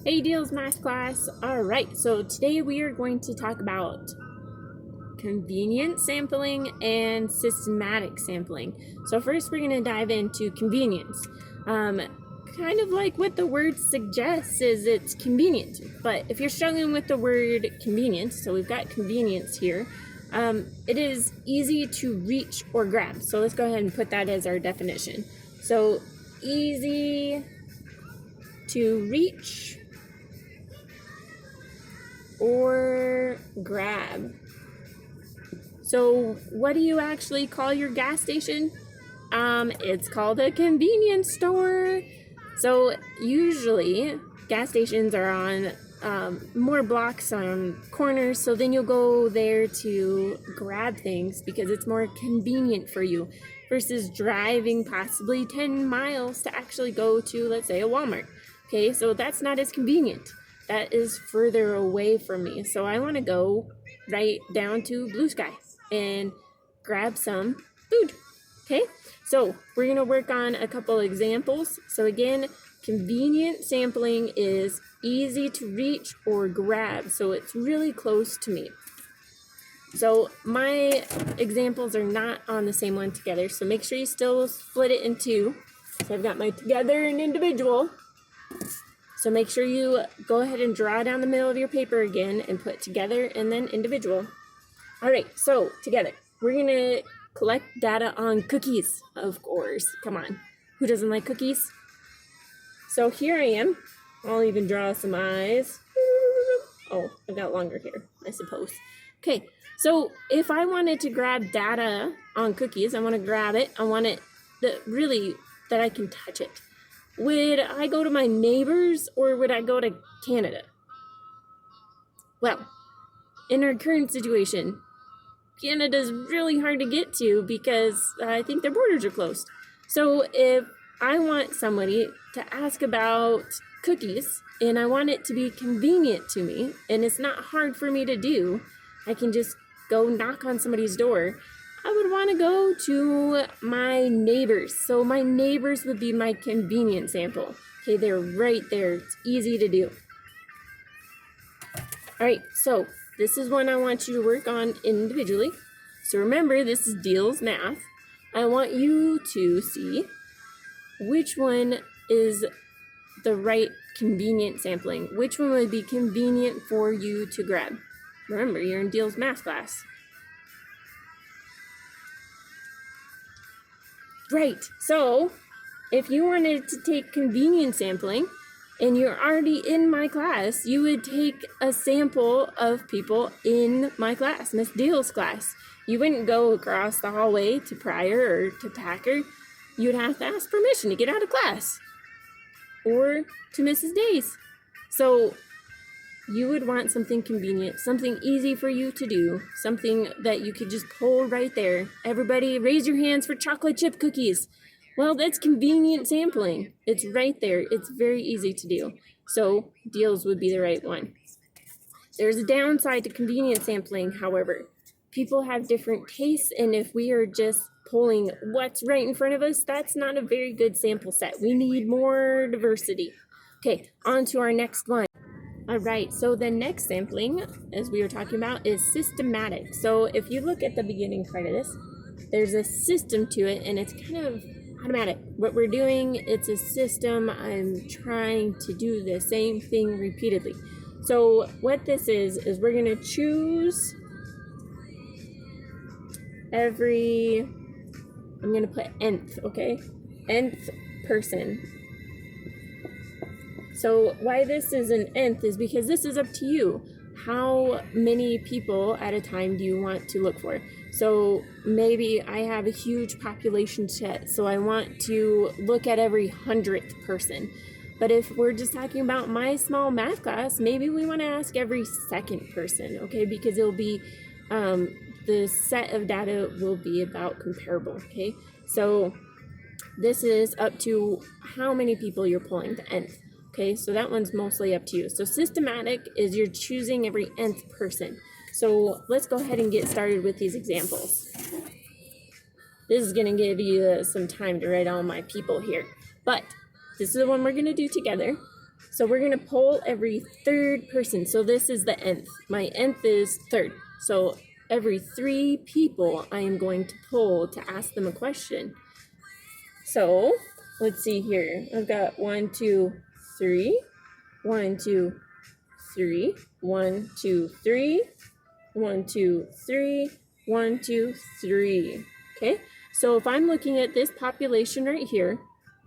Hey Deals Math class. Alright, so today we are going to talk about convenience sampling and systematic sampling. So first we're going to dive into convenience. Kind of like what the word suggests is it's convenient. But if you're struggling with the word convenience, so we've got convenience here, it is easy to reach or grab. So let's go ahead and put that as our definition. So easy to reach or grab. So what do you actually call your gas station? It's called a convenience store. So usually gas stations are on more blocks on corners, so then you'll go there to grab things because it's more convenient for you versus driving possibly 10 miles to actually go to, let's say, a Walmart. Okay, so that's not as convenient. That is further away from me. So I want to go right down to Blue Sky and grab some food. Okay, so we're going to work on a couple examples. So again, convenient sampling is easy to reach or grab. So it's really close to me. So my examples are not on the same one together. So make sure you still split it in two. So I've got my together and individual. So make sure you go ahead and draw down the middle of your paper again and put together and then individual. All right, so together, we're going to collect data on cookies, of course. Come on, who doesn't like cookies? So here I am. I'll even draw some eyes. Oh, I've got longer hair, I suppose. Okay, so if I wanted to grab data on cookies, I want to grab it. I want it that I can touch it. Would I go to my neighbors or would I go to Canada? Well, in our current situation, Canada's really hard to get to because I think their borders are closed. So if I want somebody to ask about cookies and I want it to be convenient to me and it's not hard for me to do, I can just go knock on somebody's door. I would want to go to my neighbors. So my neighbors would be my convenient sample. Okay, they're right there. It's easy to do. All right, so this is one I want you to work on individually. So remember, this is Deals Math. I want you to see which one is the right convenient sampling. Which one would be convenient for you to grab? Remember, you're in Deals Math class. Right, so if you wanted to take convenience sampling and you're already in my class, you would take a sample of people in my class, Miss Deal's class. You wouldn't go across the hallway to Pryor or to Packer. You'd have to ask permission to get out of class or to Mrs. Day's. So you would want something convenient, something easy for you to do, something that you could just pull right there. Everybody raise your hands for chocolate chip cookies. Well, that's convenient sampling. It's right there. It's very easy to do. So Deals would be the right one. There's a downside to convenient sampling, however. People have different tastes, and if we are just pulling what's right in front of us, that's not a very good sample set. We need more diversity. Okay, on to our next one. All right, so the next sampling, as we were talking about, is systematic. So if you look at the beginning part of this, there's a system to it, and it's kind of automatic. What we're doing, it's a system. I'm trying to do the same thing repeatedly. So what this is we're going to choose I'm going to put nth, okay? Nth person. So why this is an nth is because this is up to you. How many people at a time do you want to look for? So maybe I have a huge population set, so I want to look at every 100th person. But if we're just talking about my small math class, maybe we want to ask every second person, okay? Because it'll be, the set of data will be about comparable, okay? So this is up to how many people you're pulling, the nth. Okay, so that one's mostly up to you. So systematic is you're choosing every nth person. So let's go ahead and get started with these examples. This is going to give you some time to write all my people here. But this is the one we're going to do together. So we're going to poll every third person. So this is the nth. My nth is third. So every 3 people I am going to poll to ask them a question. So let's see here. I've got 1, 2, 3. 1, 2, 3. 1, 2, 3. 1, 2, 3. 1, 2, 3. Okay. So if I'm looking at this population right here,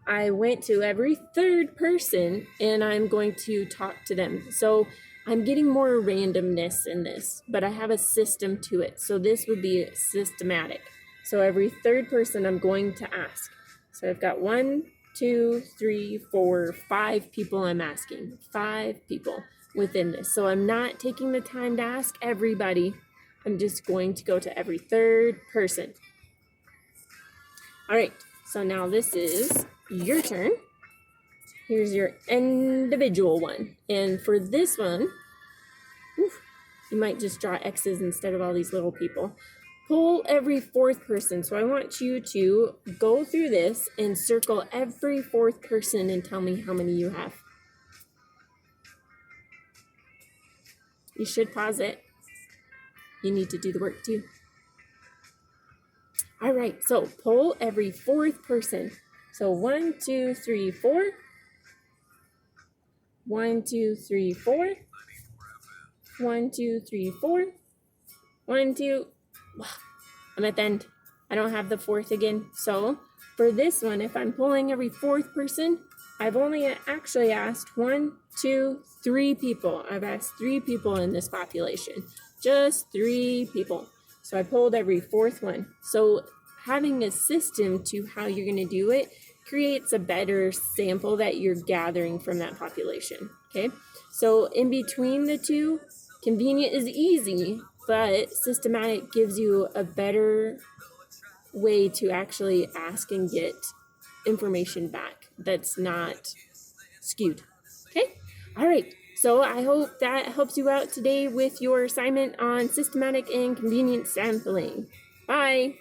I went to every third person and I'm going to talk to them. So I'm getting more randomness in this, but I have a system to it. So this would be systematic. So every third person I'm going to ask. So I've got 1, 2, 3, 4, 5 people I'm asking. 5 people within this. So I'm not taking the time to ask everybody. I'm just going to go to every third person. All right, so now this is your turn. Here's your individual one. And for this one, you might just draw X's instead of all these little people. Pull every 4th person. So I want you to go through this and circle every 4th person and tell me how many you have. You should pause it. You need to do the work too. All right, so poll every 4th person. So 1, 2, 3, 4. 1, 2, 3, 4. 1, 2, 3, 4. 1, 2. I'm at the end. I don't have the 4th again. So for this one, if I'm pulling every 4th person, I've only actually asked 1, 2, 3 people. I've asked 3 people in this population. Just 3 people. So I pulled every 4th one. So having a system to how you're going to do it creates a better sample that you're gathering from that population. Okay. So in between the two, convenient is easy, but systematic gives you a better way to actually ask and get information back that's not skewed. Okay. All right. So I hope that helps you out today with your assignment on systematic and convenient sampling. Bye.